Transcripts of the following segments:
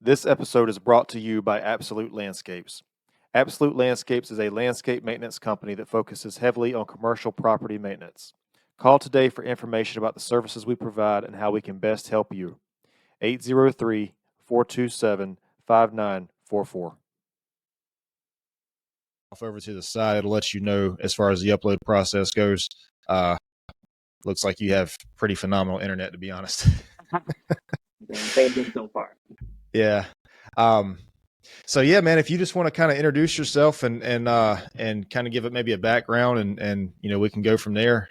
This episode is brought to you by Absolute Landscapes. Absolute Landscapes is a landscape maintenance company that focuses heavily on commercial property maintenance. Call today for information about the services we provide and how we can best help you. 803-427-5944. Off over to the side, it'll let you know as far as the upload process goes. Looks like you have pretty phenomenal internet, to be honest. Same thing so far. Yeah. So yeah, man, if you just want to kind of introduce yourself and kind of give it maybe a background and we can go from there.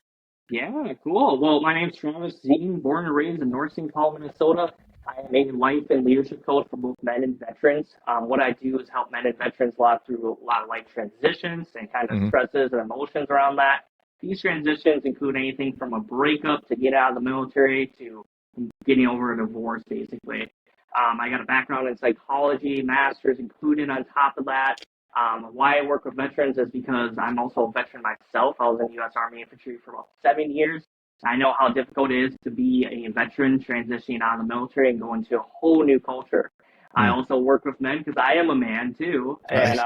Yeah, cool. Well, my name's Travis Eaton, born and raised in North St. Paul, Minnesota. I am a life and leadership coach for both men and veterans. What I do is help men and veterans through a lot of life transitions and kind of stresses and emotions around that. These transitions include anything from a breakup to get out of the military to getting over a divorce, basically. I got a background in psychology, master's included on top of that. Why I work with veterans is because I'm also a veteran myself. I was in the U.S. Army Infantry for about 7 years. I know how difficult it is to be a veteran transitioning out of the military and going to a whole new culture. I also work with men because I am a man too, and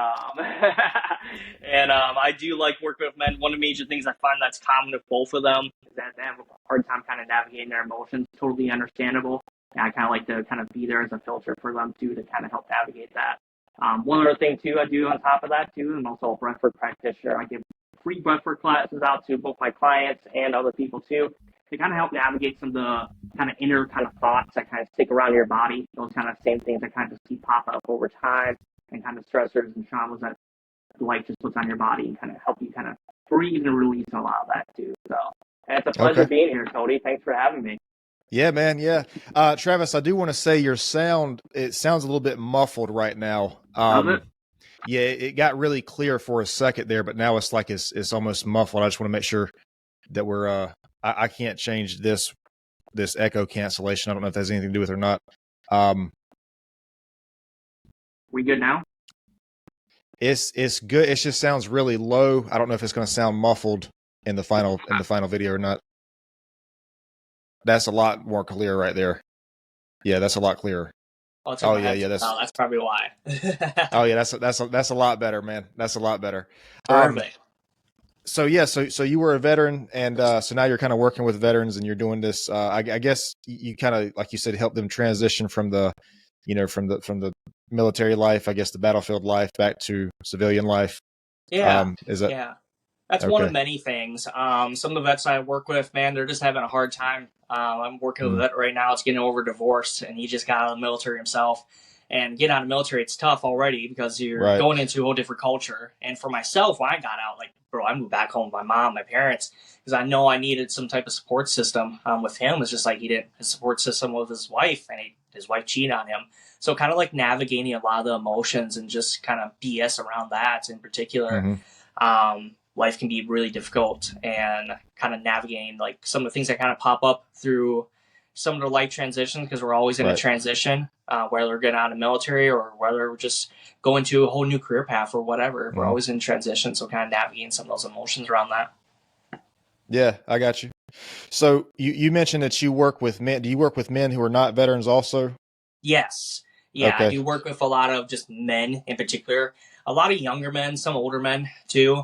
I do like working with men. One of the major things I find that's common with both of them is that they have a hard time kind of navigating their emotions. Totally understandable. And I kind of like to kind of be there as a filter for them too to kind of help navigate that. One other thing too I do on top of that too, I'm also a breathwork practitioner. I give free breathwork classes out to both my clients and other people too to kind of help navigate some of the kind of inner kind of thoughts that kind of stick around your body. Those kind of same things that kind of just keep popping up over time and kind of stressors and traumas that life just puts on your body and kind of help you kind of breathe and release a lot of that too. So and it's a pleasure being here, Cody. Thanks for having me. Yeah, man. Yeah. Travis, I do want to say it sounds a little bit muffled right now. Yeah, it got really clear for a second there, but now it's like it's almost muffled. I just want to make sure that we're I can't change this echo cancellation. I don't know if that has anything to do with it or not. We good now? It's good. It just sounds really low. I don't know if it's going to sound muffled in the final video or not. That's a lot more clear right there. Yeah, that's a lot clearer. Yeah, that's probably why. Oh yeah, that's a lot better, man. That's a lot better. Perfect. So you were a veteran, and so now you're kind of working with veterans, and you're doing this. I guess you kind of, like you said, help them transition from the military life, I guess, the battlefield life back to civilian life. Yeah. That's one of many things. Some of the vets I work with, man, they're just having a hard time. I'm working with a vet right now. It's getting over divorce, and he just got out of the military himself. And getting out of the military, it's tough already because you're going into a whole different culture. And for myself, when I got out, I moved back home with my mom, my parents, because I know I needed some type of support system. With him, it's just like he didn't his support system with his wife, and his wife cheated on him. So kind of like navigating a lot of the emotions and just kind of BS around that in particular. Life can be really difficult, and kind of navigating some of the things that kind of pop up through some of the life transitions, because we're always in a transition, whether we're getting out of the military or whether we're just going to a whole new career path or whatever. We're always in transition. So kind of navigating some of those emotions around that. Yeah, I got you. So you mentioned that you work with men. Do you work with men who are not veterans also? Yes. Yeah, okay. I do work with a lot of just men in particular. A lot of younger men, some older men too.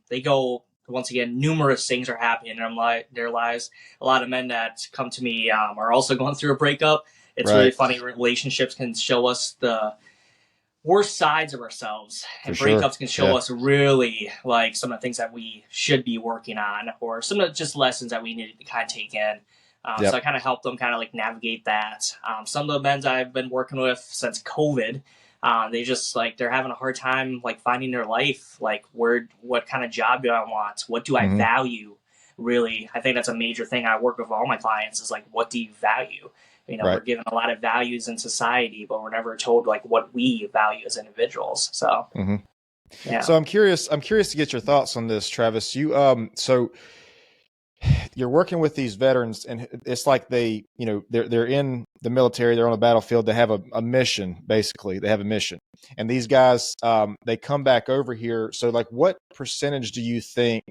They go, once again, numerous things are happening in their lives. A lot of men that come to me are also going through a breakup. It's really funny. Relationships can show us the worst sides of ourselves, and breakups can show us really some of the things that we should be working on, or some of the just lessons that we need to kind of take in. So I kind of help them kind of navigate that. Some of the men I've been working with since COVID, they just they're having a hard time finding their life. What kind of job do I want? What do I value? Really, I think that's a major thing I work with all my clients is what do you value? We're given a lot of values in society, but we're never told what we value as individuals. So, So I'm curious to get your thoughts on this, Travis. You so you're working with these veterans, and it's like they're in the military, they're on the battlefield, they have a mission, basically. They have a mission. And these guys, they come back over here. So what percentage do you think,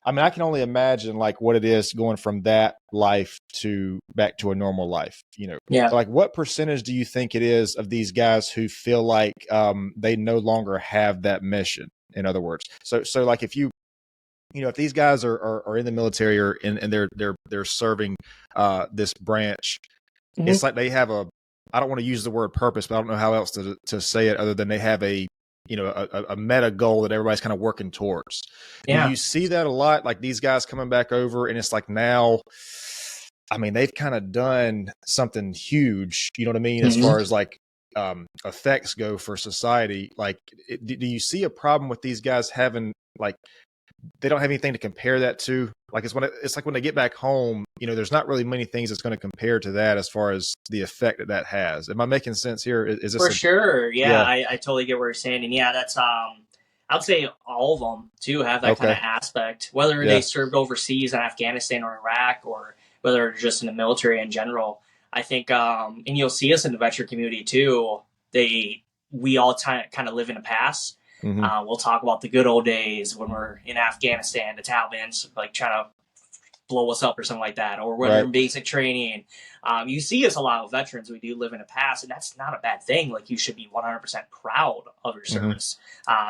I mean, I can only imagine like what it is going from that life to back to a normal life, Yeah. like what percentage do you think it is of these guys who feel like they no longer have that mission? In other words, so like if if these guys are in the military or and they're serving this branch, Mm-hmm. it's like they have I don't want to use the word purpose, but I don't know how else to say it other than they have a meta goal that everybody's kind of working towards. Yeah. Do you see that a lot? Like these guys coming back over and it's like now, I mean, they've kind of done something huge, you know what I mean? As far as like effects go for society, like do you see a problem with these guys having like, they don't have anything to compare that to? Like it's like when they get back home, there's not really many things that's going to compare to that as far as the effect that has. Am I making sense here? Is this for sure? Yeah, I totally get what you're saying, and yeah, that's I'd say all of them too have that kind of aspect, whether they served overseas in Afghanistan or Iraq, or whether they're just in the military in general. I think, and you'll see us in the veteran community too. We all kind of live in the past. Mm-hmm. We'll talk about the good old days when we're in Afghanistan, the Taliban's like trying to blow us up or something like that, or when we're in basic training. You see us a lot of veterans. We do live in the past, and that's not a bad thing. Like, you should be 100% proud of your service.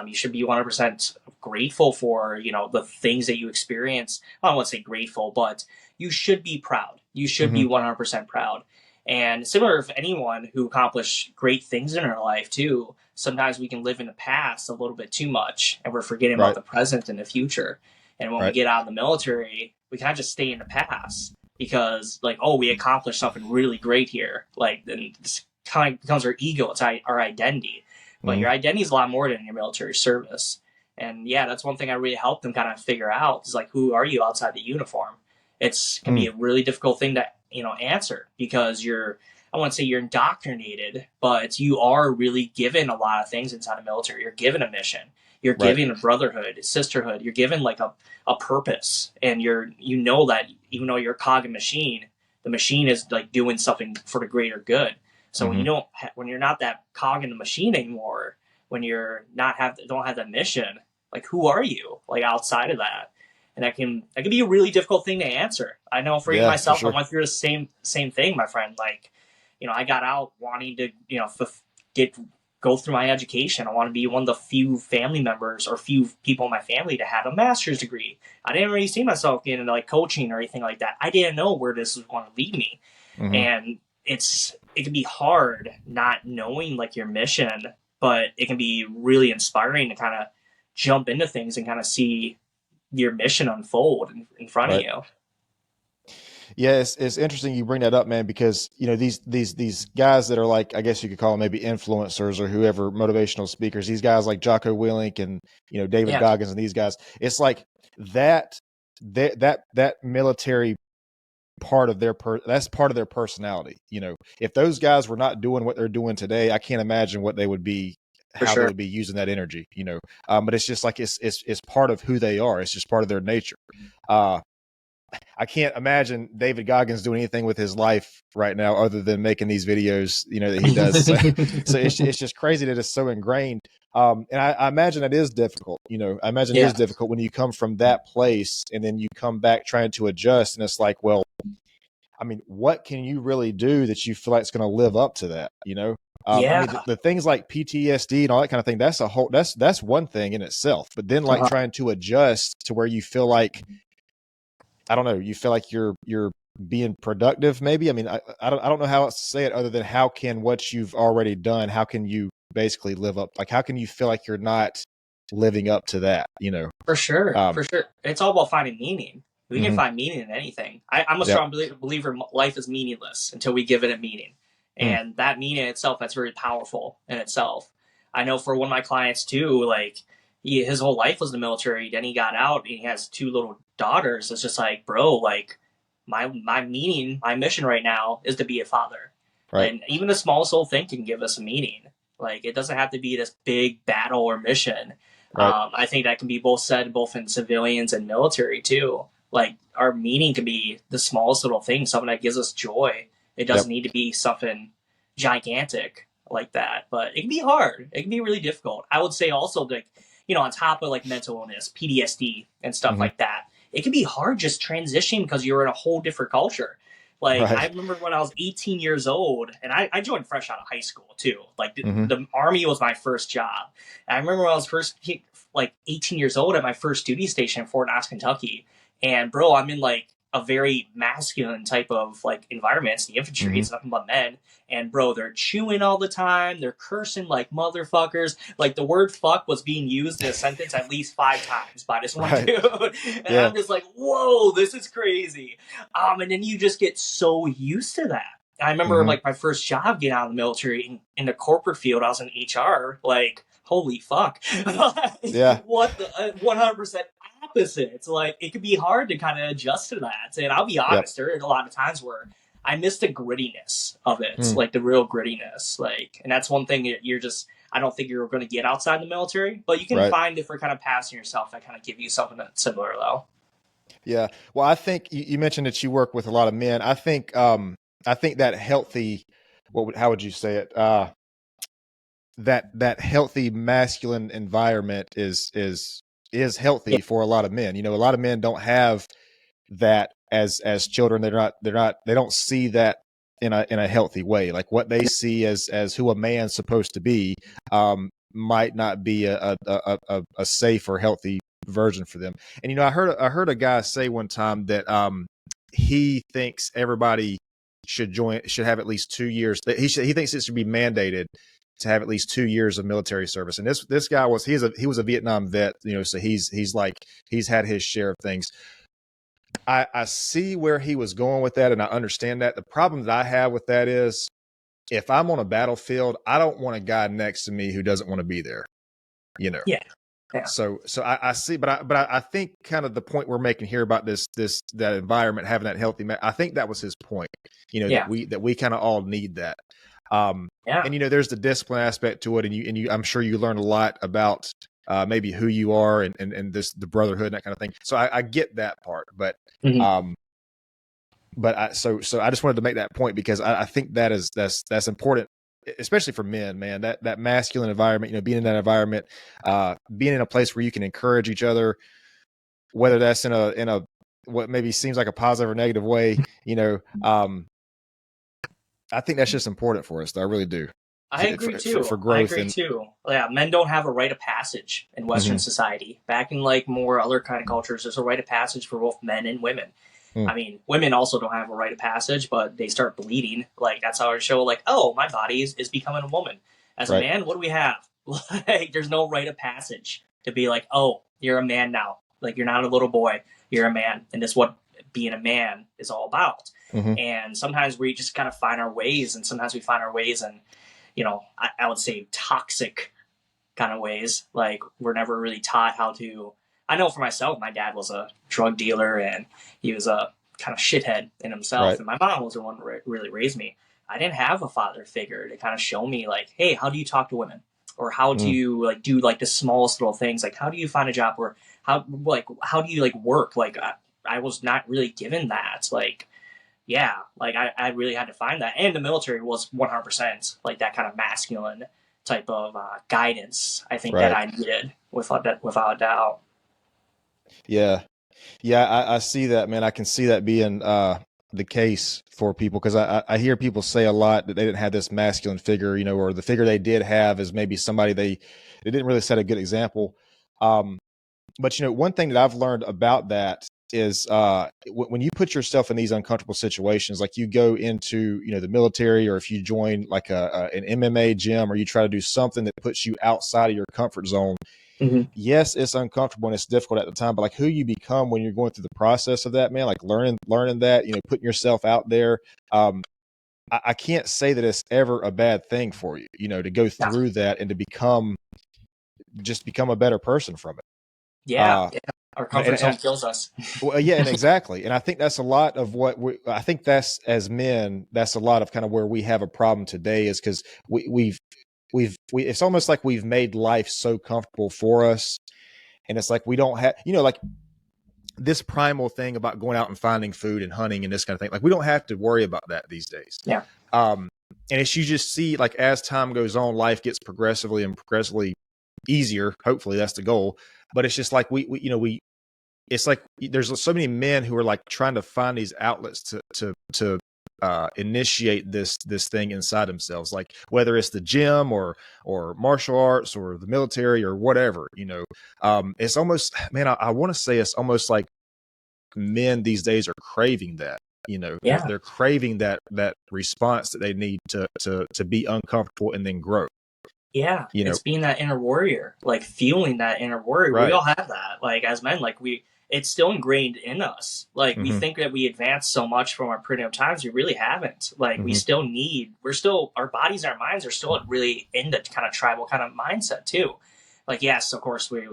You should be 100% grateful for, the things that you experience. I don't want to say grateful, but you should be proud. You should be 100% proud. And similar for anyone who accomplished great things in their life too, sometimes we can live in the past a little bit too much, and we're forgetting about the present and the future. And when we get out of the military, we kind of just stay in the past because, like, oh, we accomplished something really great here. Like, then this kind of becomes our ego. It's our identity. But your identity is a lot more than your military service. And yeah, that's one thing I really helped them kind of figure out is, like, who are you outside the uniform? It can be a really difficult thing to, answer because I wouldn't say you're indoctrinated, but you are really given a lot of things inside the military. You're given a mission. You're given a brotherhood, sisterhood. You're given like a purpose, and that even though you're a cog in machine, the machine is like doing something for the greater good. So when you're not that cog in the machine anymore, when you're don't have that mission, like, who are you, like, outside of that? And that can be a really difficult thing to answer. I know for myself, I went through the same thing, my friend. Like, I got out wanting to, go through my education. I want to be one of the few family members or few people in my family to have a master's degree. I didn't really see myself getting into like coaching or anything like that. I didn't know where this was going to lead me. And it can be hard not knowing like your mission, but it can be really inspiring to kind of jump into things and kind of see your mission unfold in front of you. Yeah, it's interesting you bring that up, man, because these guys that are like, I guess you could call them maybe influencers or whoever, motivational speakers, these guys like Jocko Willink and David Goggins and these guys, it's like that military part of that's part of their personality. If those guys were not doing what they're doing today, I can't imagine what they would be, how they would be using that energy. But it's just like it's part of who they are. It's just part of their nature. I can't imagine David Goggins doing anything with his life right now other than making these videos, that he does. So it's just crazy that it's so ingrained. And I imagine it is difficult. I imagine it is difficult when you come from that place and then you come back trying to adjust. And it's like, well, I mean, what can you really do that you feel like it's going to live up to that? I mean, the things like PTSD and all that kind of thing, that's one thing in itself. But then like trying to adjust to where you feel like, I don't know, you feel like you're being productive, maybe. I mean, I don't know how else to say it other than how can what you've already done, how can you basically live up? Like, how can you feel like you're not living up to that, For sure. For sure. It's all about finding meaning. We can find meaning in anything. I'm a strong believer life is meaningless until we give it a meaning. And that meaning itself, that's very powerful in itself. I know for one of my clients too, like, his whole life was in the military. Then he got out and he has 2 little daughters. It's just like, bro, like, my meaning, my mission right now is to be a father. Right. And even the smallest little thing can give us a meaning. Like, it doesn't have to be this big battle or mission. Right. I think that can be both said both in civilians and military too. Like, our meaning can be the smallest little thing, something that gives us joy. It doesn't need to be something gigantic like that, but it can be hard. It can be really difficult. I would say also, like, on top of like mental illness, PTSD and stuff like that, it can be hard just transitioning because you're in a whole different culture. Like, I Right. remember when I was 18 years old, and I joined fresh out of high school too. Like, Mm-hmm. the Army was my first job. And I remember when I was like 18 years old at my first duty station in Fort Knox, Kentucky. And bro, I'm in like a very masculine type of like environment. It's the infantry, Mm-hmm. it's nothing but men. And bro, they're chewing all the time. They're cursing like motherfuckers. Like, the word fuck was being used in a sentence at least 5 times by this one Right. dude. And Yeah. I'm just like, whoa, this is crazy. And then you just get so used to that. I remember Mm-hmm. like my first job getting out of the military in the corporate field. I was in HR. Like, holy fuck. Yeah. What the 100% opposite. It's like, it could be hard to kind of adjust to that. And I'll be honest, there are a lot of times where I miss the grittiness of it, like the real grittiness. Like, and that's one thing that I don't think you're going to get outside the military, but you can find different kind of paths in yourself that kind of give you something that's similar though. Yeah. Well, I think you mentioned that you work with a lot of men. I think that healthy, how would you say it? That healthy masculine environment is healthy for a lot of men. A lot of men don't have that as children. They don't see that in a healthy way. Like, what they see as who a man's supposed to be might not be a safe or healthy version for them. And I heard a guy say one time that he thinks everybody should have at least 2 years. He thinks it should be mandated to have at least 2 years of military service. And this guy was a Vietnam vet, so he's had his share of things. I see where he was going with that, and I understand that. The problem that I have with that is, if I'm on a battlefield, I don't want a guy next to me who doesn't want to be there. Yeah. So I see, but I think kind of the point we're making here about that environment, having that healthy, I think that was his point. That we kind of all need that. And there's the discipline aspect to it, and you I'm sure you learn a lot about maybe who you are and the brotherhood and that kind of thing. So I get that part, but so I just wanted to make that point because I think that's important, especially for men, man. That masculine environment, being in that environment, being in a place where you can encourage each other, whether that's in a what maybe seems like a positive or negative way, I think that's just important for us, though. I really do. I agree too. For growth. Yeah, men don't have a rite of passage in Western society. Back in like more other kind of cultures, there's a rite of passage for both men and women. I mean, women also don't have a rite of passage, but they start bleeding. Like, that's how I show, like, oh, my body is becoming a woman. As a man, what do we have? Like, there's no rite of passage to be like, oh, you're a man now. Like, you're not a little boy. You're a man. And that's what being a man is all about. And sometimes we just kind of find our ways, and sometimes we find our ways in, I would say toxic kind of ways. Like, we're never really taught how to. I know for myself, my dad was a drug dealer, and he was a kind of shithead in himself. And my mom was the one who really raised me. I didn't have a father figure to kind of show me, like, hey, how do you talk to women? Or how do you like do like the smallest little things? Like, how do you find a job? Or how do you like work? Like, I was not really given that. Like, yeah, like I really had to find that. And the military was 100% like that kind of masculine type of guidance. I think that I needed without a doubt. Yeah. I see that, man. I can see that being the case for people, because I hear people say a lot that they didn't have this masculine figure, or the figure they did have is maybe somebody they didn't really set a good example. But one thing that I've learned about that is when you put yourself in these uncomfortable situations, like you go into the military, or if you join like an MMA gym, or you try to do something that puts you outside of your comfort zone. Yes, it's uncomfortable and it's difficult at the time, but like who you become when you're going through the process of that, man, like learning that, putting yourself out there. I can't say that it's ever a bad thing for you, to go through that and to become a better person from it. Yeah. Our comfort zone kills us. Well, yeah, and exactly. And I think that's a lot of what I think that's, as men, that's a lot of kind of where we have a problem today, is because we've it's almost like we've made life so comfortable for us. And it's like, we don't have, like this primal thing about going out and finding food and hunting and this kind of thing. Like, we don't have to worry about that these days. Yeah. And as you just see, like, as time goes on, life gets progressively easier. Hopefully that's the goal. But it's just like we it's like there's so many men who are like trying to find these outlets to initiate this thing inside themselves, like whether it's the gym or martial arts or the military or whatever, it's almost, man, I want to say it's almost like men these days are craving that, they're craving that response that they need to be uncomfortable and then grow. Yeah, it's being that inner warrior, like feeling that inner warrior. Right. We all have that, like as men, like it's still ingrained in us. Like we think that we advanced so much from our primitive times, we really haven't. Like we're still, our bodies and our minds are still really in the kind of tribal kind of mindset too. Like, yes, of course we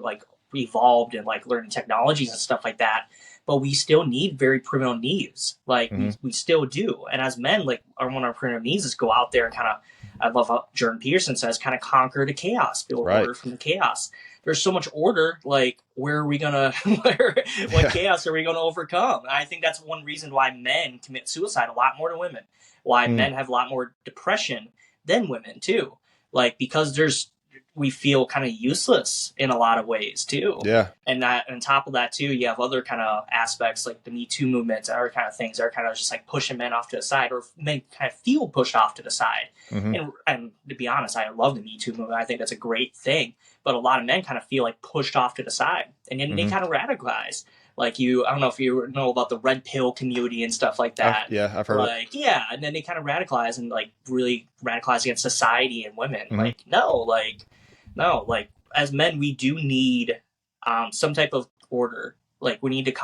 evolved and like learning technologies and stuff like that, but we still need very primitive needs. Like we still do. And as men, like one of our primitive needs is go out there and kind of, I love how Jordan Peterson says, kind of conquer the chaos, build order from the chaos. There's so much order, like where are we gonna, what chaos are we gonna overcome? And I think that's one reason why men commit suicide a lot more than women. Why men have a lot more depression than women too. Like because we feel kind of useless in a lot of ways too. Yeah. And that on top of that too, you have other kind of aspects like the Me Too movements, other kind of things that are kind of just like pushing men off to the side, or men kind of feel pushed off to the side. And to be honest, I love the Me Too movement. I think that's a great thing. But a lot of men kind of feel like pushed off to the side, and then they kind of radicalize. Like I don't know if you know about the red pill community and stuff like that. I've heard. Like, and then they kind of radicalize and like really radicalize against society and women. No, like as men, we do need some type of order. Like we need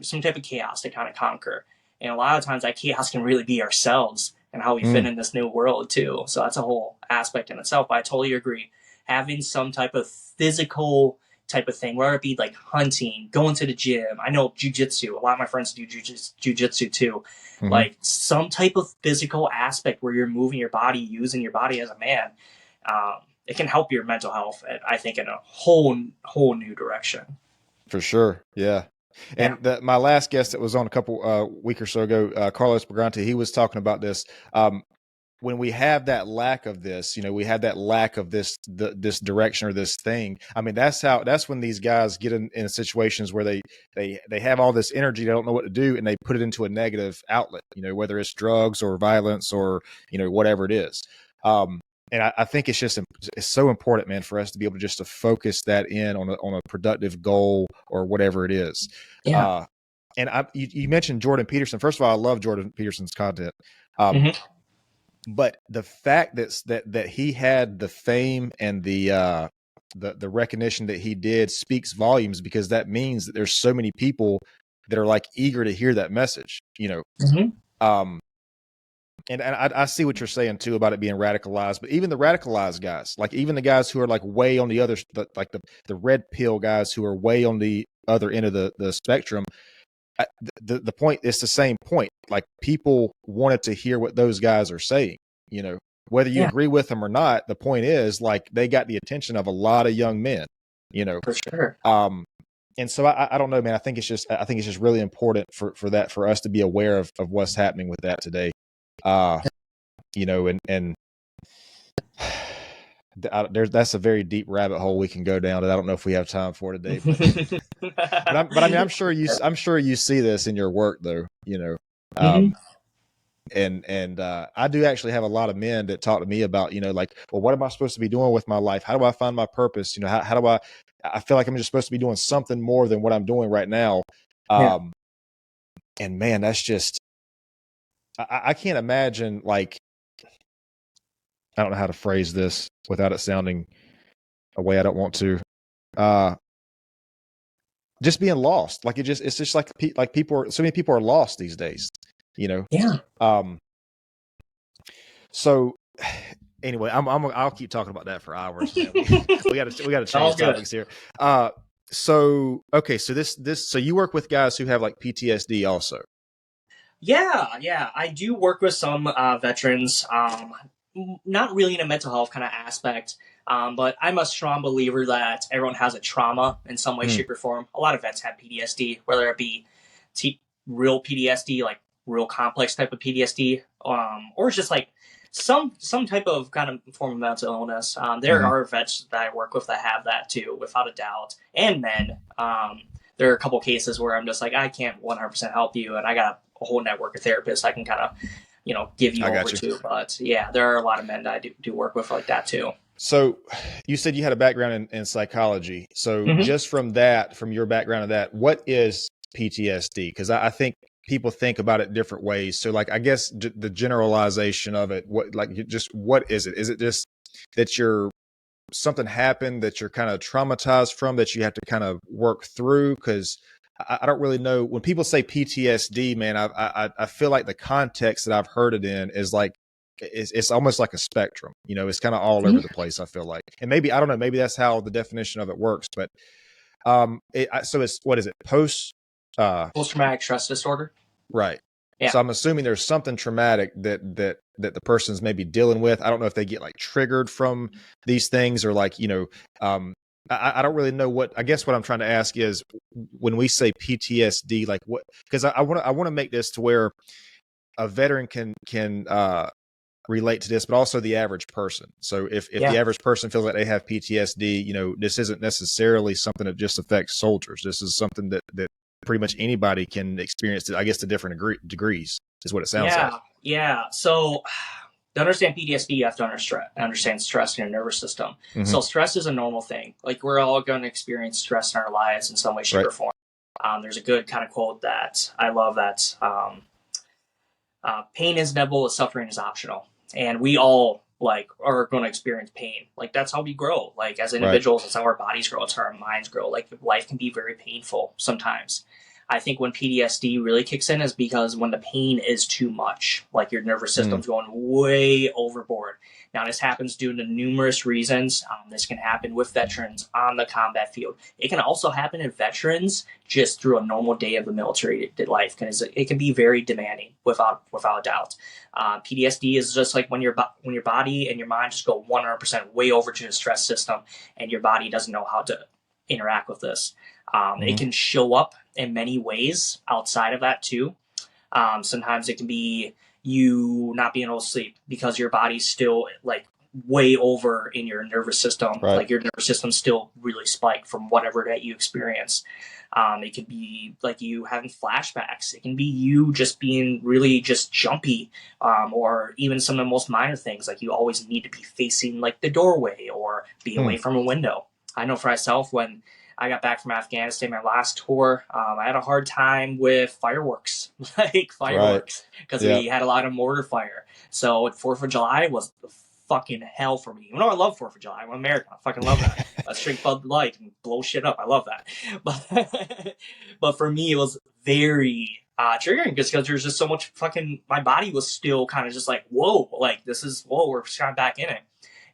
some type of chaos to kind of conquer. And a lot of times that chaos can really be ourselves and how we fit in this new world too. So that's a whole aspect in itself. But I totally agree. Having some type of physical type of thing, whether it be like hunting, going to the gym. I know jujitsu. A lot of my friends do jujitsu too. Like some type of physical aspect where you're moving your body, using your body as a man. It can help your mental health, I think, in a whole new direction. For sure, yeah. And my last guest that was on a couple week or so ago, Carlos Brigante, he was talking about this. When we have that lack of this, we have that lack of this direction or this thing. I mean, that's when these guys get in situations where they have all this energy, they don't know what to do, and they put it into a negative outlet. Whether it's drugs or violence or whatever it is. And I think it's so important, man, for us to be able to focus that in on a productive goal or whatever it is. Yeah. And you mentioned Jordan Peterson. First of all, I love Jordan Peterson's content. But the fact that he had the fame and the recognition that he did speaks volumes, because that means that there's so many people that are like eager to hear that message. And I see what you're saying too about it being radicalized, but even the radicalized guys, like even the guys who are like way on the other, like the red pill guys who are way on the other end of the spectrum, the point is the same point. Like people wanted to hear what those guys are saying, whether you agree with them or not. The point is like they got the attention of a lot of young men, For sure. And so I don't know, man. I think it's just really important for us to be aware of what's happening with that today. And that's a very deep rabbit hole we can go down that I don't know if we have time for today. But I mean, I'm sure you see this in your work though, and I do actually have a lot of men that talk to me about, like, well, what am I supposed to be doing with my life? How do I find my purpose? How do I feel like I'm just supposed to be doing something more than what I'm doing right now. And man, that's just, I can't imagine, like, I don't know how to phrase this without it sounding a way I don't want to. Just being lost, like it's just like so many people are lost these days, Yeah. So anyway, I'll keep talking about that for hours. Man. we got to change topics here. So okay, so you work with guys who have like PTSD also. Yeah. I do work with some veterans, not really in a mental health kind of aspect, but I'm a strong believer that everyone has a trauma in some way, shape, or form. A lot of vets have PTSD, whether it be real PTSD, like real complex type of PTSD, or it's just like some type of kind of form of mental illness. There are vets that I work with that have that too, without a doubt, and men. there are a couple cases where I'm just like, I can't 100% help you, and I got a whole network of therapists I can kind of, give you over to. But yeah, there are a lot of men that I do work with like that too. So you said you had a background in psychology. So just from your background of that, what is PTSD? Because I think people think about it different ways. So like, I guess the generalization of it, what is it? Is it just that something happened that you're kind of traumatized from that you have to kind of work through? Because I don't really know. When people say PTSD, man, I feel like the context that I've heard it in is like, it's almost like a spectrum, it's kind of all over the place. I feel like, and maybe, I don't know, maybe that's how the definition of it works, but so it's, what is it? Post-traumatic stress disorder. Right. Yeah. So I'm assuming there's something traumatic that the person's maybe dealing with. I don't know if they get like triggered from these things or like, I don't really know I guess what I'm trying to ask is, when we say PTSD, like what, because I want to make this to where a veteran can relate to this, but also the average person. So if the average person feels like they have PTSD, this isn't necessarily something that just affects soldiers. This is something that pretty much anybody can experience, I guess, to different degrees is what it sounds like. Yeah. So to understand PTSD, you have to understand stress in your nervous system. So stress is a normal thing. Like, we're all going to experience stress in our lives in some way, shape, or form. There's a good kind of quote that I love that pain is inevitable, suffering is optional. And we all are going to experience pain. Like, that's how we grow. Like, as individuals, that's how our bodies grow. It's how our minds grow. Like, life can be very painful sometimes. I think when PTSD really kicks in is because when the pain is too much, like your nervous system's going way overboard. Now, this happens due to numerous reasons. This can happen with veterans on the combat field. It can also happen in veterans just through a normal day of the military life, because it can be very demanding, without a doubt. PTSD is just like when your body and your mind just go 100% way over to the stress system, and your body doesn't know how to interact with this. It can show up in many ways outside of that too. Sometimes it can be you not being able to sleep because your body's still like way over in your nervous system. Like, your nervous system's still really spiked from whatever that you experience. It could be like you having flashbacks. It can be you just being really just jumpy, or even some of the most minor things, like you always need to be facing like the doorway or be away from a window. I know for myself, when I got back from Afghanistan, my last tour, I had a hard time with fireworks, because we had a lot of mortar fire. So 4th of July was the fucking hell for me. Even though I love 4th of July, I'm American. I fucking love that. Let's drink Bud Light and blow shit up. I love that. But for me, it was very triggering, just because there's just so much my body was still kind of just like, whoa, like we're kind of back in it.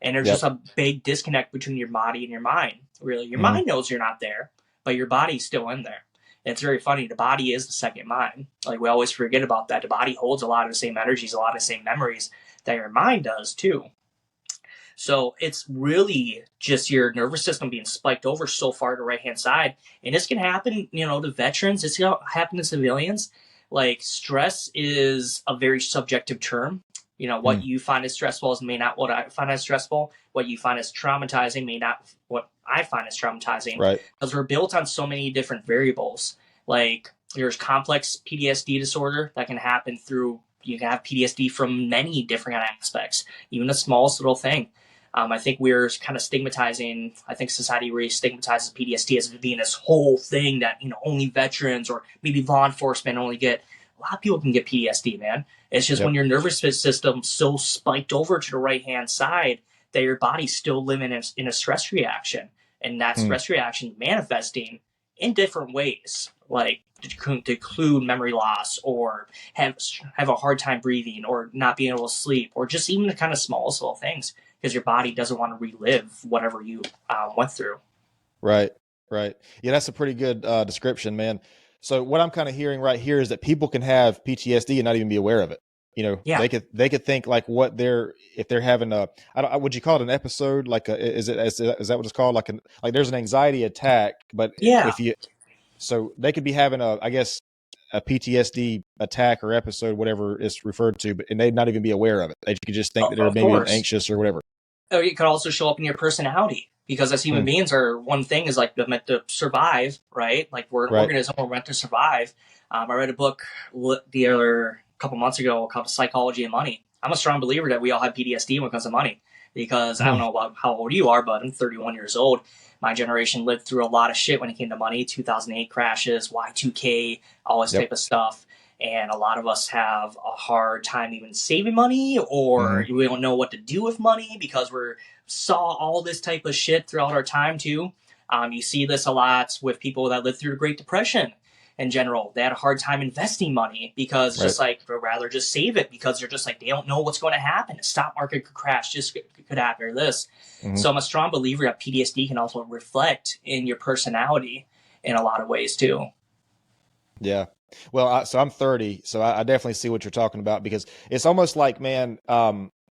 And there's just a big disconnect between your body and your mind. Really, your mind knows you're not there, but your body's still in there. And it's very funny. The body is the second mind. Like, we always forget about that. The body holds a lot of the same energies, a lot of the same memories that your mind does too. So it's really just your nervous system being spiked over so far to the right-hand side. And this can happen, to veterans. It's going to happen to civilians. Like, stress is a very subjective term. What you find as stressful may not what I find as stressful. What you find as traumatizing may not what I find as traumatizing. Right. Because we're built on so many different variables. Like, there's complex PTSD disorder that can happen through, you can have PTSD from many different aspects, even the smallest little thing. I think we're kind of stigmatizing, I think society really stigmatizes PTSD as being this whole thing that, only veterans or maybe law enforcement only get. A lot of people can get PTSD, man. It's just when your nervous system's so spiked over to the right-hand side that your body's still living in a stress reaction. And that stress reaction manifesting in different ways, like to include memory loss, or have a hard time breathing, or not being able to sleep, or just even the kind of smallest little things, because your body doesn't want to relive whatever you went through. Right. Yeah, that's a pretty good description, man. So what I'm kind of hearing right here is that people can have PTSD and not even be aware of it. They could think like if they're having would you call it an episode? Like is that what it's called? Like there's an anxiety attack, but so they could be having a PTSD attack or episode, whatever it's referred to, and they'd not even be aware of it. They could just think that they're maybe anxious or whatever. Or it could also show up in your personality. because as human beings, our one thing is like we're meant to survive, right? Like we're an organism, we're meant to survive. I read a book the other couple months ago called Psychology and Money. I'm a strong believer that we all have PTSD when it comes to money, because I don't know about how old you are, but I'm 31 years old. My generation lived through a lot of shit when it came to money. 2008 crashes, Y2K, all this type of stuff. And a lot of us have a hard time even saving money, or we don't know what to do with money because we saw all this type of shit throughout our time too. You see this a lot with people that lived through the Great Depression in general. They had a hard time investing money because just like they'd rather just save it, because they're just like, they don't know what's going to happen. The stock market could crash, just could happen, or this. So I'm a strong believer that PTSD can also reflect in your personality in a lot of ways too. Yeah. Well, so I'm 30, so I definitely see what you're talking about, because it's almost like, man,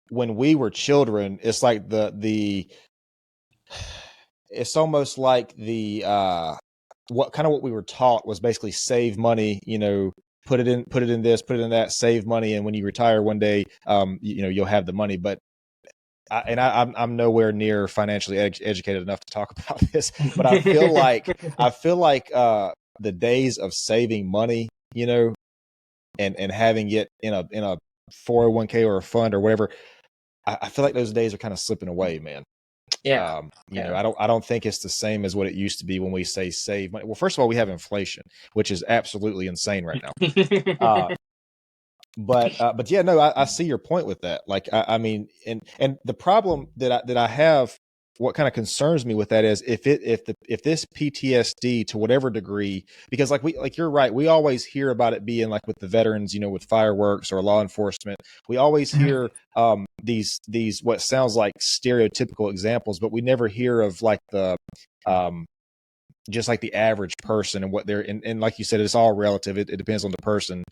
when we were children, it's like it's almost like what we were taught was basically save money, put it in this, put it in that, save money, and when you retire one day, you'll have the money. But I'm nowhere near financially educated enough to talk about this, but I feel like the days of saving money, and having it in a 401k or a fund or whatever, I feel like those days are kind of slipping away, man. Yeah. I don't think it's the same as what it used to be when we say save money. Well, first of all, we have inflation, which is absolutely insane right now. But yeah, no, I see your point with that. Like, I mean, and the problem that I have, what kind of concerns me with that is if this PTSD to whatever degree, because like you're right, we always hear about it being like with the veterans, with fireworks or law enforcement. We always hear these what sounds like stereotypical examples, but we never hear of like the just like the average person and what they're and like you said, it's all relative. It depends on the person.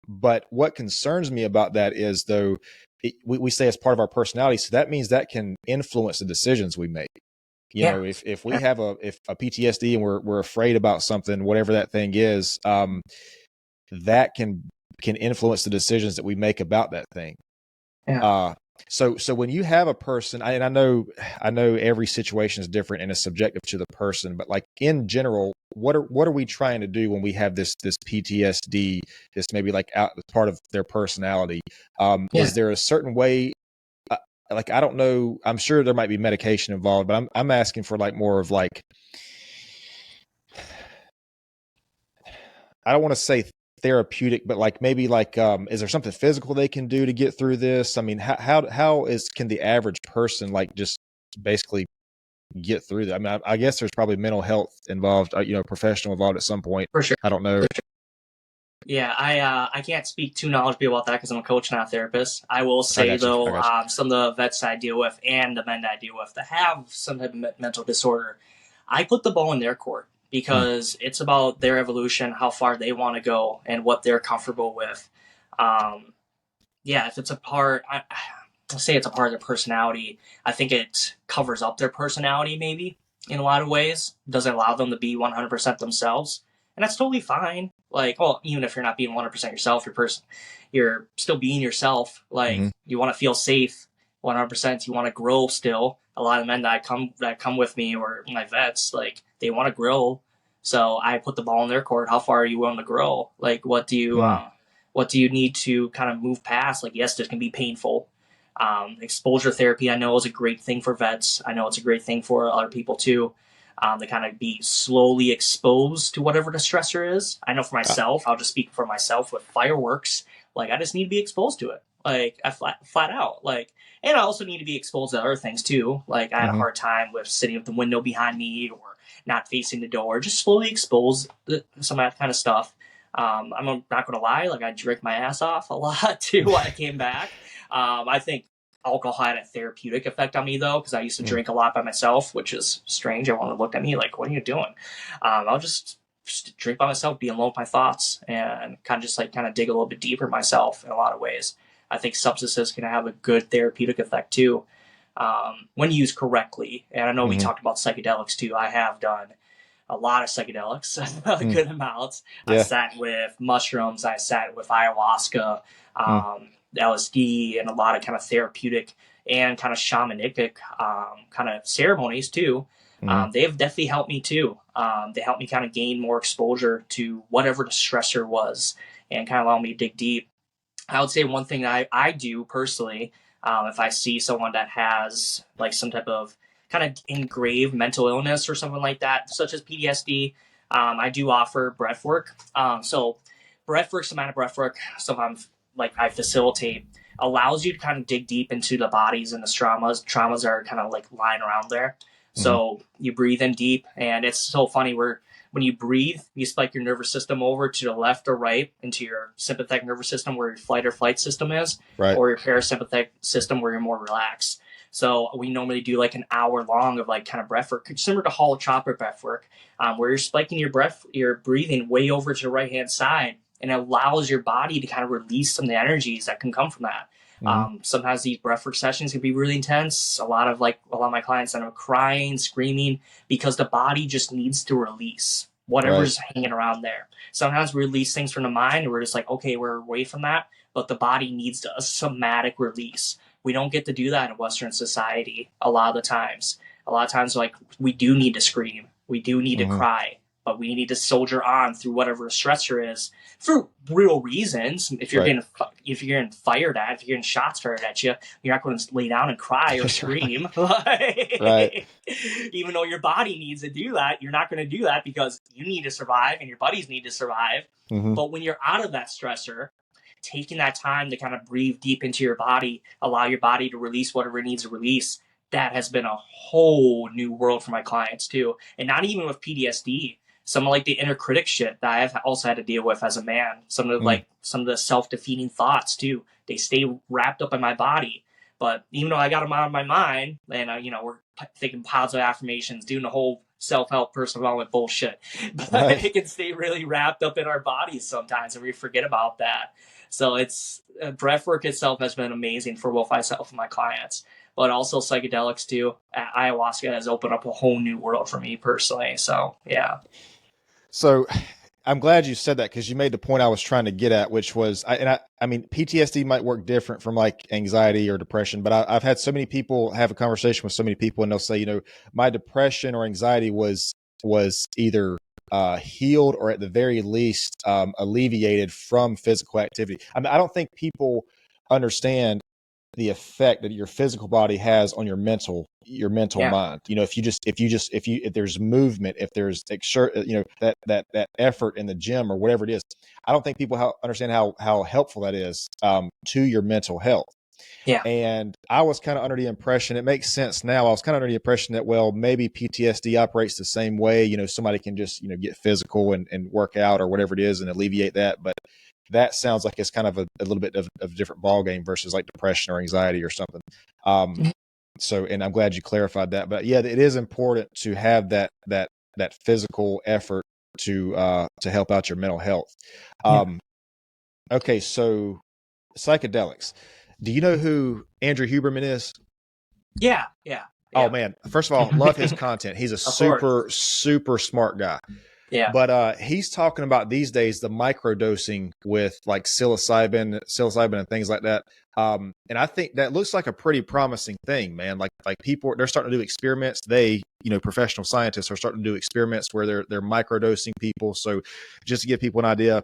But what concerns me about that is, though, we say it's part of our personality, so that means that can influence the decisions we make. If we have a PTSD and we're afraid about something, whatever that thing is, that can influence the decisions that we make about that thing. So when you have a person, and I know every situation is different and is subjective to the person, but like in general, what are we trying to do when we have this PTSD, this maybe like part of their personality? Is there a certain way? Like, I don't know. I'm sure there might be medication involved, but I'm asking for like more of like, I don't want to say therapeutic, but like maybe like, is there something physical they can do to get through this? I mean, how can the average person like just basically get through that? I mean, I guess there's probably mental health involved, professional involved at some point. For sure. I don't know. Yeah, I can't speak too knowledgeably about that because I'm a coach, not a therapist. I will say though, some of the vets I deal with and the men that I deal with that have some type of mental disorder, I put the ball in their court, because it's about their evolution, how far they want to go, and what they're comfortable with. If it's a part, I'll say it's a part of their personality. I think it covers up their personality maybe in a lot of ways. Doesn't allow them to be 100% themselves. And that's totally fine. Like, well, even if you're not being 100% yourself, you're still being yourself. Like, you want to feel safe 100%. You want to grow still. A lot of men that come with me, or my vets, like, they want to grow. So I put the ball in their court. How far are you willing to grow? Like, what do you need to kind of move past? Like, yes, this can be painful. Exposure therapy, I know, is a great thing for vets. I know it's a great thing for other people too. To kind of be slowly exposed to whatever the stressor is. I know for myself, I'll just speak for myself with fireworks. Like, I just need to be exposed to it. Like, I flat out. Like, and I also need to be exposed to other things too. Like, I had a hard time with sitting with the window behind me or not facing the door. Just slowly expose some of that kind of stuff. I'm not going to lie. Like, I drank my ass off a lot too when I came back. I think alcohol had a therapeutic effect on me though, because I used to drink a lot by myself, which is strange. Everyone looked at me like, "What are you doing?" I'll just drink by myself, be alone with my thoughts, and kind of dig a little bit deeper myself in a lot of ways. I think substances can have a good therapeutic effect too, when used correctly. And I know we talked about psychedelics too. I have done a lot of psychedelics, good amounts. I sat with mushrooms. I sat with ayahuasca. LSD, and a lot of kind of therapeutic and kind of shamanic kind of ceremonies too. They have definitely helped me too. They helped me kind of gain more exposure to whatever the stressor was and kind of allow me to dig deep. I would say one thing I do personally, if I see someone that has like some type of kind of engraved mental illness or something like that, such as PTSD, I do offer breath work. So breath work, somatic breath work, sometimes like I facilitate, allows you to kind of dig deep into the bodies and the traumas. Traumas are kind of like lying around there. So you breathe in deep, and it's so funny when you breathe, you spike your nervous system over to the left or right into your sympathetic nervous system where your flight or flight system is, or your parasympathetic system where you're more relaxed. So we normally do like an hour long of like kind of breath work, similar to holotropic breath work, where you're spiking your breathing way over to the right hand side, and it allows your body to kind of release some of the energies that can come from that. Sometimes these breathwork sessions can be really intense. A lot of my clients end up crying, screaming, because the body just needs to release whatever's hanging around there. Sometimes we release things from the mind and we're just like, okay, we're away from that, but the body needs a somatic release. We don't get to do that in Western society a lot of the times. A lot of times, like, we do need to scream. We do need to cry. But we need to soldier on through whatever stressor is for real reasons. If you're getting fired at, if you're getting shots fired at you, you're not going to lay down and cry or scream. Even though your body needs to do that, you're not going to do that because you need to survive and your buddies need to survive. But when you're out of that stressor, taking that time to kind of breathe deep into your body, allow your body to release whatever it needs to release, that has been a whole new world for my clients too. And not even with PTSD. Some of like the inner critic shit that I've also had to deal with as a man. Some of the self-defeating thoughts too. They stay wrapped up in my body. But even though I got them out of my mind, and we're thinking positive affirmations, doing the whole self-help personal development bullshit, but it can stay really wrapped up in our bodies sometimes, and we forget about that. So it's breath work itself has been amazing for both myself and my clients, but also psychedelics too. Ayahuasca has opened up a whole new world for me personally. So yeah. So I'm glad you said that, because you made the point I was trying to get at, which was, I mean, PTSD might work different from like anxiety or depression, but I've had so many people have a conversation with so many people, and they'll say, my depression or anxiety was either healed or at the very least alleviated from physical activity. I mean, I don't think people understand the effect that your physical body has on your mental mind. If there's movement, if there's that effort in the gym or whatever it is, I don't think people understand how helpful that is to your mental health. Yeah. And I was kind of under the impression, it makes sense now, I was kind of under the impression that, well, maybe PTSD operates the same way, somebody can just, get physical and work out or whatever it is and alleviate that. But that sounds like it's kind of a little bit of a different ballgame versus like depression or anxiety or something. So, and I'm glad you clarified that. But yeah, it is important to have that physical effort to help out your mental health. Okay, so psychedelics. Do you know who Andrew Huberman is? Yeah. Oh man, first of all, love his content. He's a super smart guy. Yeah. But he's talking about these days the microdosing with like psilocybin and things like that. And I think that looks like a pretty promising thing, man. Like people, they're starting to do experiments. Professional scientists are starting to do experiments where they're microdosing people. So just to give people an idea,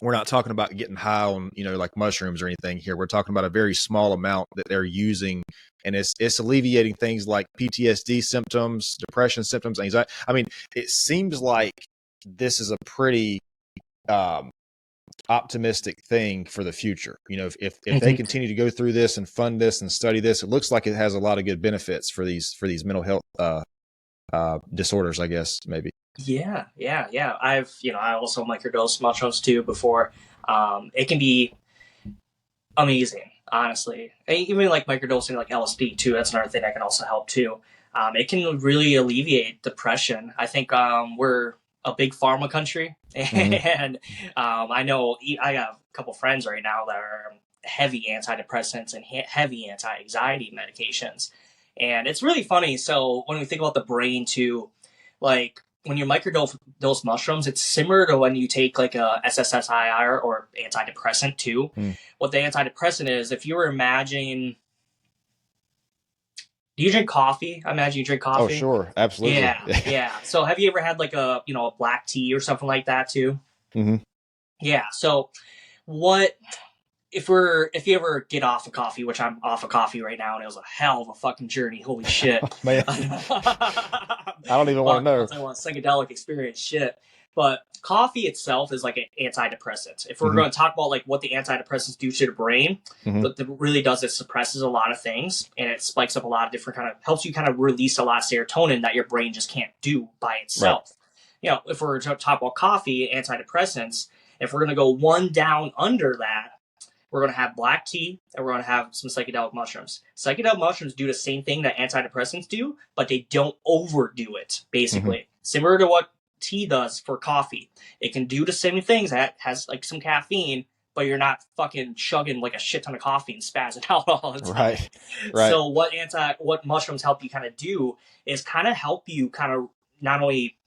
we're not talking about getting high on, like mushrooms or anything here. We're talking about a very small amount that they're using, and it's alleviating things like PTSD symptoms, depression symptoms, anxiety. I mean, it seems like this is a pretty optimistic thing for the future. If they continue to go through this and fund this and study this, it looks like it has a lot of good benefits for these mental health disorders, I guess, maybe. Yeah. I also microdosed mushrooms too before. It can be amazing, honestly. Even like microdosing like LSD too. That's another thing that can also help too. It can really alleviate depression. I think we're a big pharma country, and I know I have a couple friends right now that are heavy antidepressants and heavy anti-anxiety medications, and it's really funny. So when we think about the brain too, like when you microdose mushrooms, it's similar to when you take like a SSRI or antidepressant too. What the antidepressant is, if you were imagining Do you drink coffee? I imagine you drink Oh, coffee. sure, absolutely. Yeah. So have you ever had like a a black tea or something like that too? hmm Yeah. So what if you ever get off of coffee, which I'm off of coffee right now, and it was a hell of a fucking journey. Holy shit. Man, I don't even want to Fuck, know. I'll tell you what, psychedelic experience, shit. But coffee itself is like an antidepressant. If we're hmm going to talk about like what the antidepressants do to the brain, hmm what it really does is suppresses a lot of things, and it spikes up a lot of different helps you kind of release a lot of serotonin that your brain just can't do by Right. itself. If we're to talk about coffee, antidepressants, if we're going to go one down under that, we're going to have black tea, and we're going to have some psychedelic mushrooms. Psychedelic mushrooms do the same thing that antidepressants do, but they don't overdo it, hmm basically. Similar to what tea does for coffee. It can do the same things. That has like some caffeine, but you're not fucking chugging like a shit ton of coffee and spazzing out all the time. Right. Right. So what mushrooms help you kind of do is kind of help you kind of not only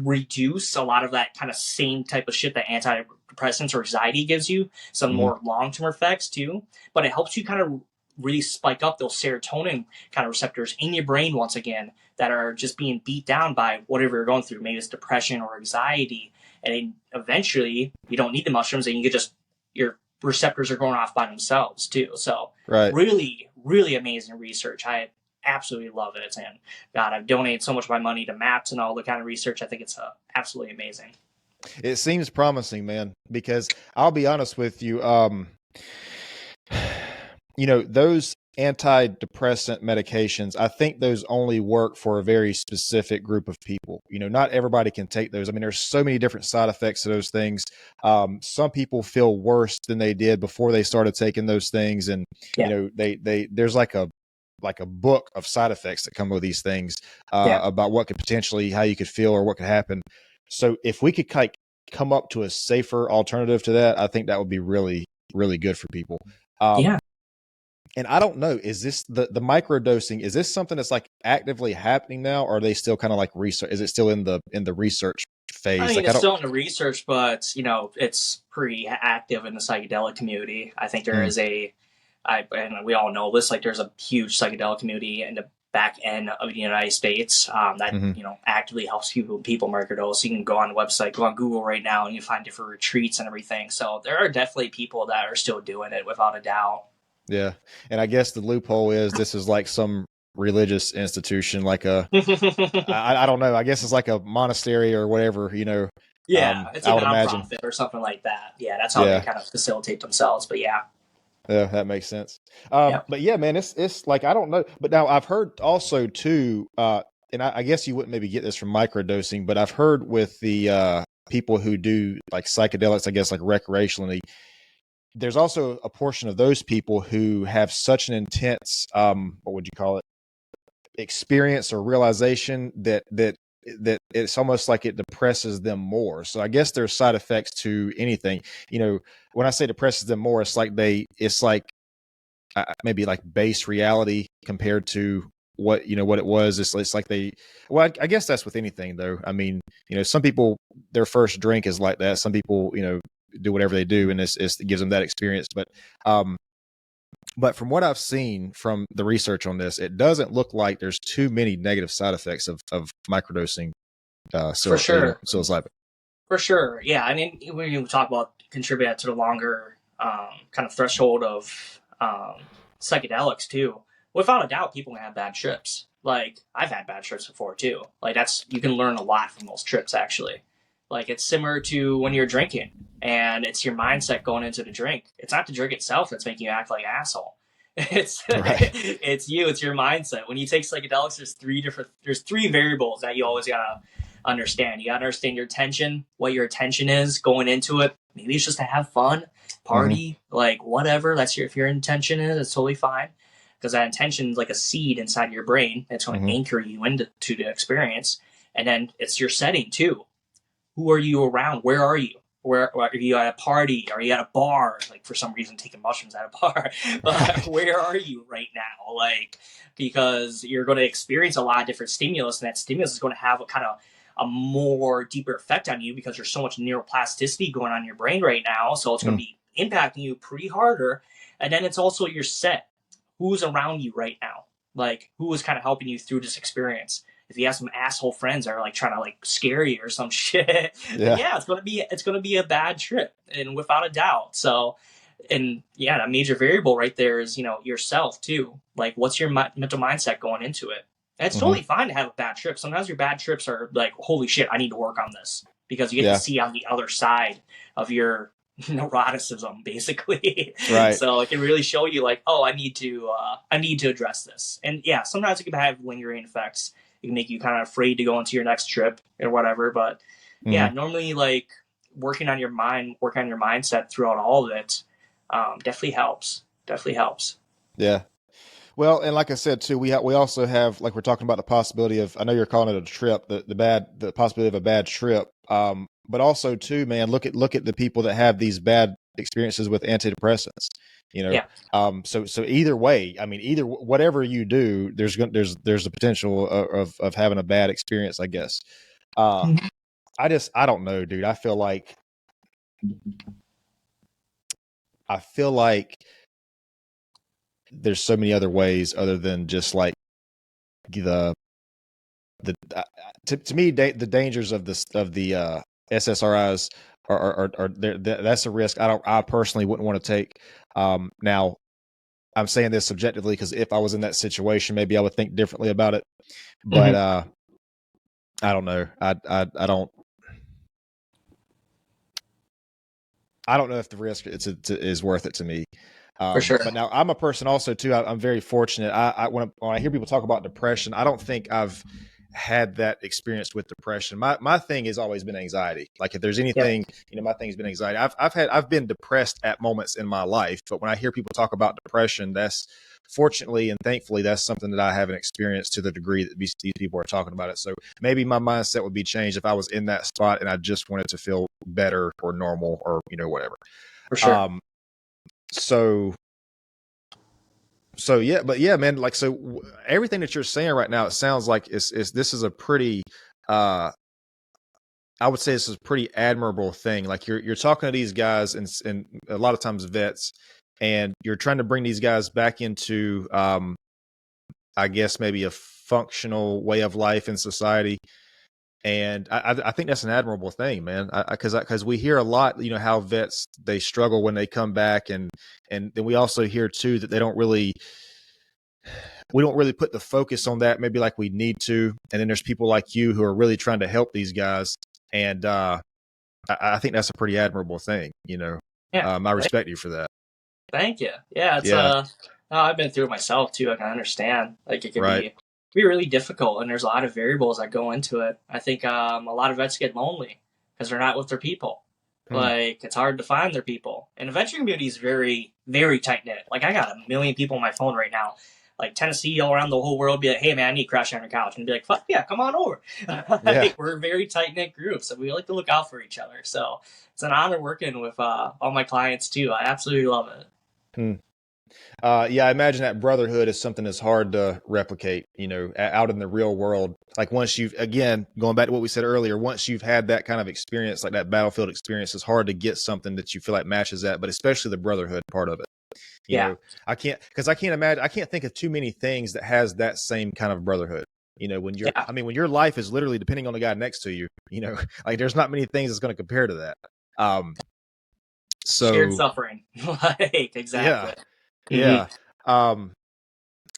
reduce a lot of that kind of same type of shit that antidepressants or anxiety gives you, some hmm more long-term effects too, but it helps you kind of really spike up those serotonin kind of receptors in your brain once again that are just being beat down by whatever you're going through. Maybe it's depression or anxiety, and then eventually you don't need the mushrooms, and you get just your receptors are going off by themselves too. So Right. really, really amazing research. I absolutely love it, and God, I've donated so much of my money to maps and all the kind of research. I think it's absolutely amazing. It seems promising, man, because I'll be honest with you. Those antidepressant medications, I think those only work for a very specific group of people. Not everybody can take those. I mean, there's so many different side effects to those things. Some people feel worse than they did before they started taking those things. And, Yeah. there's like a book of side effects that come with these things, Yeah. about what could potentially, how you could feel or what could happen. So if we could come up to a safer alternative to that, I think that would be really, really good for people. Yeah. And I don't know, is this the microdosing? Is this something that's like actively happening now, or are they still kind of like research? Is it still in the research phase? I mean, Like, it's still in the research, but it's pretty active in the psychedelic community. I think there is and we all know this, like there's a huge psychedelic community in the back end of the United States that actively helps people microdose. You can go on the website, go on Google right now, and you find different retreats and everything. So there are definitely people that are still doing it without a doubt. Yeah, and I guess the loophole is this is like some religious institution, like I don't know. I guess it's like a monastery or whatever. Yeah, it's a I would imagine. nonprofit or something like that. Yeah, that's how they kind of facilitate themselves. But yeah. Yeah, that makes sense. Yeah. But yeah, man, it's like, I don't know. But now I've heard also too, and I guess you wouldn't maybe get this from microdosing, but I've heard with the people who do like psychedelics, I guess like recreationally, there's also a portion of those people who have such an intense, what would you call it, experience or realization that it's almost like it depresses them more. So I guess there's side effects to anything. When I say depresses them more, it's like maybe like base reality compared to what it was. It's like I guess that's with anything though. I mean, some people, their first drink is like that. Some people, do whatever they do, and it gives them that experience. But from what I've seen from the research on this, it doesn't look like there's too many negative side effects of microdosing. For sure. Psilocybin. For sure. Yeah. I mean, when you talk about contributing to the longer kind of threshold of psychedelics too, without a doubt, people can have bad trips. Like I've had bad trips before too. Like you can learn a lot from those trips actually. Like it's similar to when you're drinking and it's your mindset going into the drink. It's not the drink itself that's making you act like an asshole. It's it's your mindset. When you take psychedelics, there's three variables that you always gotta understand. You gotta understand your attention, what your attention is going into it. Maybe it's just to have fun, party, like whatever. If your intention is, it's totally fine. Because that intention is like a seed inside your brain. It's going to anchor you into the experience. And then it's your setting too. Who are you around? Where are you? Where are you at a party? Are you at a bar? Like for some reason taking mushrooms at a bar. But where are you right now? Like, because you're going to experience a lot of different stimulus, and that stimulus is going to have a more deeper effect on you because there's so much neuroplasticity going on in your brain right now. So it's going to be impacting you pretty harder. And then it's also your set. Who's around you right now? like who was kind of helping you through this experience. If you have some asshole friends that are like trying to like scare you or some shit, then yeah, it's gonna be a bad trip, and without a doubt. So, and yeah, a major variable right there is, you know, yourself too. Like, what's your mental mindset going into it? And it's totally fine to have a bad trip. Sometimes your bad trips are like, holy shit, I need to work on this, because you get to see on the other side of your neuroticism, basically. Right. So it can really show you like, oh, I need to address this. And yeah, sometimes it can have lingering effects. It can make you kind of afraid to go into your next trip or whatever. But yeah, normally like working on your mind, work on your mindset throughout all of it, definitely helps. Definitely helps. Yeah. Well, and like I said too, we also have, like, we're talking about the possibility of, I know you're calling it a trip, the possibility of a bad trip. But also too, man, look at the people that have these bad experiences with antidepressants. You know, yeah. So either way, I mean, whatever you do, there's a potential of having a bad experience, I guess. I don't know, dude. I feel like there's so many other ways other than just like to me, the dangers of the SSRIs are there. That's a risk I personally wouldn't want to take. Now I'm saying this subjectively, because if I was in that situation, maybe I would think differently about it. But I don't know. I don't know if the risk is worth it to me. For sure. But now I'm a person also too. I'm very fortunate. When I hear people talk about depression, I don't think I've had that experience with depression. My thing has always been anxiety. Like, if there's anything, my thing has been anxiety. I've been depressed at moments in my life, but when I hear people talk about depression, that's, fortunately and thankfully, that's something that I haven't experienced to the degree that these people are talking about it. So maybe my mindset would be changed if I was in that spot and I just wanted to feel better or normal or, whatever. For sure. So yeah, but yeah, man, like, so everything that you're saying right now, it sounds like this is a pretty, I would say this is a pretty admirable thing. Like, you're talking to these guys and a lot of times vets, and you're trying to bring these guys back into, I guess maybe a functional way of life in society. And I think that's an admirable thing, man. Because we hear a lot, how vets, they struggle when they come back, and then we also hear too that we don't really put the focus on that maybe like we need to. And then there's people like you who are really trying to help these guys, and I think that's a pretty admirable thing. I respect you for that. Thank you. Yeah, it's I've been through it myself too. I can understand. Like, it can be really difficult, and there's a lot of variables that go into it. I think a lot of vets get lonely because they're not with their people. Like, it's hard to find their people. And the veteran community is very, very tight knit. Like, I got 1 million people on my phone right now. Like, Tennessee, all around the whole world, be like, hey man, I need to crash on your couch, and be like, fuck yeah, come on over. Like, we're a very tight knit group, so we like to look out for each other. So it's an honor working with all my clients too. I absolutely love it. Yeah, I imagine that brotherhood is something that's hard to replicate, out in the real world. Like, once you've, again, going back to what we said earlier, once you've had that kind of experience, like that battlefield experience, it's hard to get something that you feel like matches that, but especially the brotherhood part of it. You know, I can't think of too many things that has that same kind of brotherhood. When when your life is literally depending on the guy next to you, like, there's not many things that's going to compare to that. So shared suffering. Like, exactly. Yeah.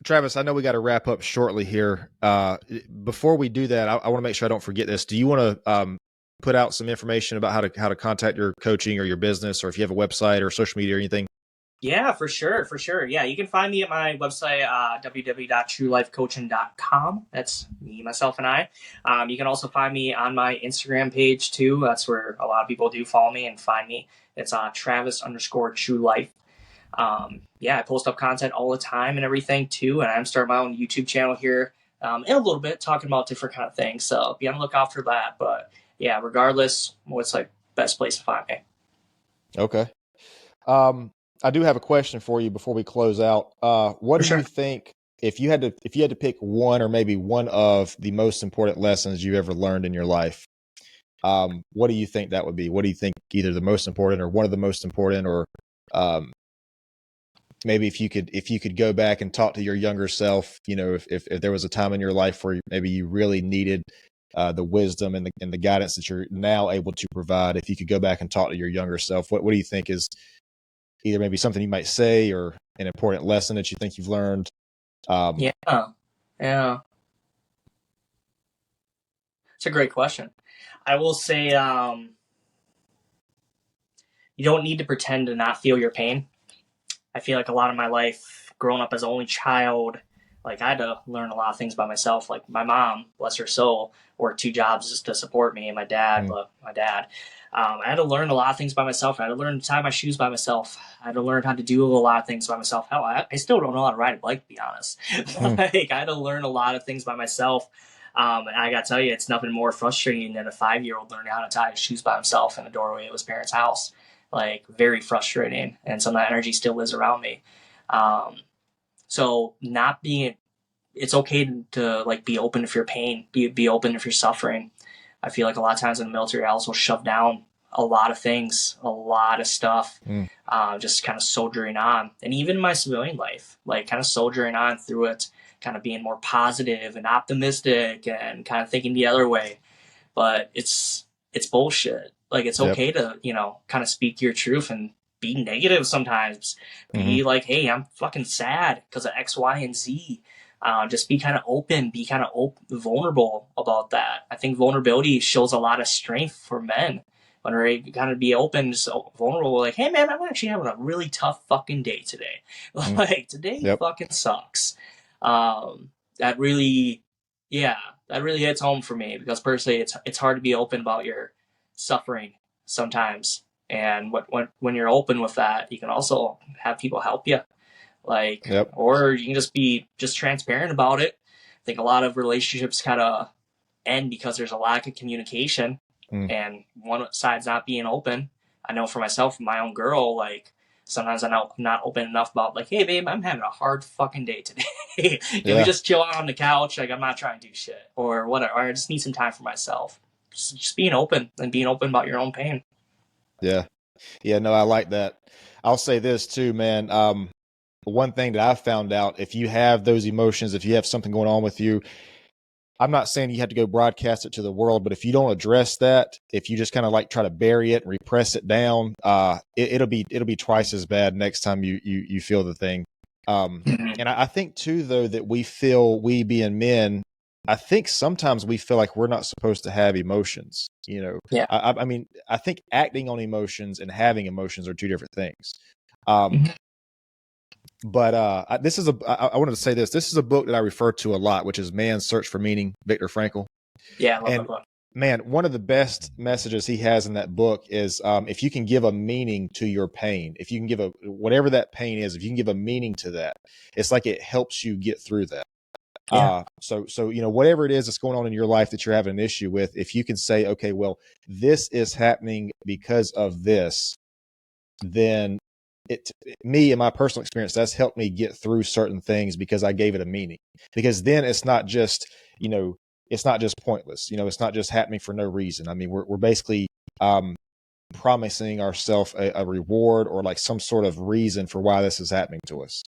Travis, I know we got to wrap up shortly here. Before we do that, I want to make sure I don't forget this. Do you want to put out some information about how to contact your coaching or your business, or if you have a website or social media or anything? Yeah, for sure. Yeah, you can find me at my website, www.truelifecoaching.com. That's me, myself, and I. You can also find me on my Instagram page too. That's where a lot of people do follow me and find me. It's Travis_TrueLife. I post up content all the time and everything too. And I'm starting my own YouTube channel here in a little bit, talking about different kind of things. So be on the lookout for that. But yeah, regardless, what's like best place to find me? Okay. I do have a question for you before we close out. What do you think, if you had to pick one or maybe one of the most important lessons you ever learned in your life, what do you think that would be? What do you think, either the most important or one of the most important, or maybe if you could go back and talk to your younger self, if there was a time in your life where maybe you really needed the wisdom and the guidance that you're now able to provide, if you could go back and talk to your younger self, what do you think is either maybe something you might say or an important lesson that you think you've learned? Yeah. It's a great question. I will say, you don't need to pretend to not feel your pain. I feel like a lot of my life, growing up as an only child, like I had to learn a lot of things by myself. Like my mom, bless her soul, worked 2 jobs just to support me, and my dad, I had to learn a lot of things by myself. I had to learn to tie my shoes by myself. I had to learn how to do a lot of things by myself. Hell, I still don't know how to ride a bike, to be honest. Like I had to learn a lot of things by myself. And I got to tell you, it's nothing more frustrating than a 5-year-old learning how to tie his shoes by himself in the doorway of his parents' house. Like very frustrating, and some of that energy still lives around me. So not being, it's okay to like be open if you're pain, be open if you're suffering. I feel like a lot of times in the military, I also shove down a lot of things, a lot of stuff, just kind of soldiering on. And even my civilian life, like kind of soldiering on through it, kind of being more positive and optimistic and kind of thinking the other way. But it's bullshit. Like it's okay to, kind of speak your truth and be negative sometimes. Be like, hey, I'm fucking sad because of X, Y, and Z. Just be kind of open, be kind of vulnerable about that. I think vulnerability shows a lot of strength for men. When we're kind of be open, just vulnerable, like, hey man, I'm actually having a really tough fucking day today. Like today fucking sucks. That really hits home for me because personally, it's hard to be open about your suffering sometimes. And when you're open with that, you can also have people help you. Like, or you can just be transparent about it. I think a lot of relationships kind of end because there's a lack of communication and one side's not being open. I know for myself, my own girl, like sometimes I'm not open enough about like, hey babe, I'm having a hard fucking day today. Can we just chill out on the couch? Like I'm not trying to do shit or whatever. Or I just need some time for myself. Just being open and being open about your own pain. Yeah. No, I like that. I'll say this too, man. One thing that I've found out, if you have those emotions, if you have something going on with you, I'm not saying you have to go broadcast it to the world, but if you don't address that, if you just kind of like try to bury it and repress it down, it'll be twice as bad next time you feel the thing. And I think too, though, that we being men, I think sometimes we feel like we're not supposed to have emotions, Yeah. I mean, I think acting on emotions and having emotions are 2 different things. But I wanted to say this is a book that I refer to a lot, which is Man's Search for Meaning, Viktor Frankl. Yeah, I love that book. Man, one of the best messages he has in that book is if you can give a meaning to your pain, if you can give whatever that pain is, if you can give a meaning to that, it's like it helps you get through that. So whatever it is that's going on in your life that you're having an issue with, if you can say, okay, well, this is happening because of this, then me in my personal experience, that's helped me get through certain things because I gave it a meaning. Because then it's not just, it's not just pointless. It's not just happening for no reason. I mean, we're basically promising ourselves a reward or like some sort of reason for why this is happening to us.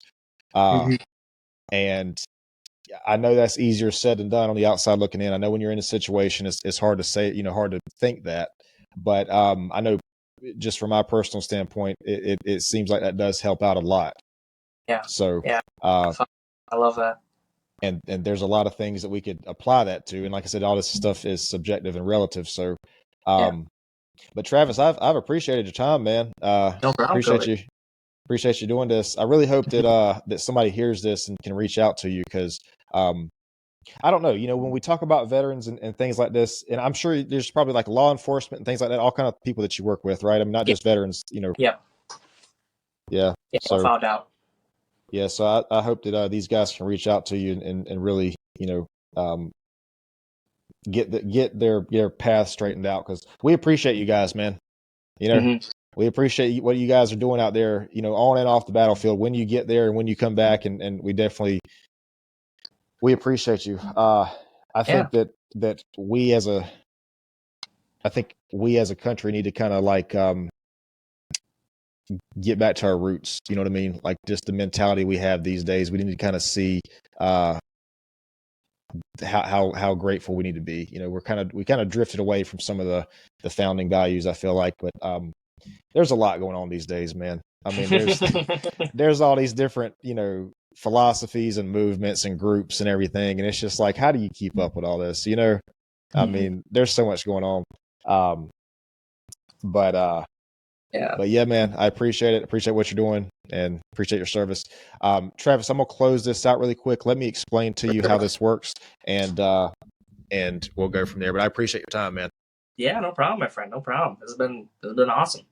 And I know that's easier said than done on the outside looking in. I know when you're in a situation, it's hard to say, hard to think that. But I know just from my personal standpoint, it seems like that does help out a lot. Yeah. So I love that. And there's a lot of things that we could apply that to. And like I said, all this stuff is subjective and relative. So, but Travis, I've appreciated your time, man. No problem, appreciate you doing this. I really hope that that somebody hears this and can reach out to you because I don't know, when we talk about veterans and things like this, and I'm sure there's probably like law enforcement and things like that, all kind of people that you work with, right? I mean, not just veterans, Yeah. So, without doubt. Yeah. So I hope that these guys can reach out to you and really, get their path straightened out because we appreciate you guys, man. We appreciate what you guys are doing out there, on and off the battlefield when you get there and when you come back. And we appreciate you. I think that we as a country need to kind of like get back to our roots. You know what I mean? Like just the mentality we have these days. We need to kind of see how grateful we need to be. You know, we kind of drifted away from some of the founding values, I feel like, but there's a lot going on these days, man. I mean, there's all these different, you know, philosophies and movements and groups and everything, and it's just like, how do you keep up with all this? You know, I mean, there's so much going on. But yeah, man, I appreciate it. Appreciate what you're doing and appreciate your service. Travis, I'm gonna close this out really quick. Let me explain to you how this works, and we'll go from there. But I appreciate your time, man. Yeah, no problem, my friend. No problem. This has been awesome.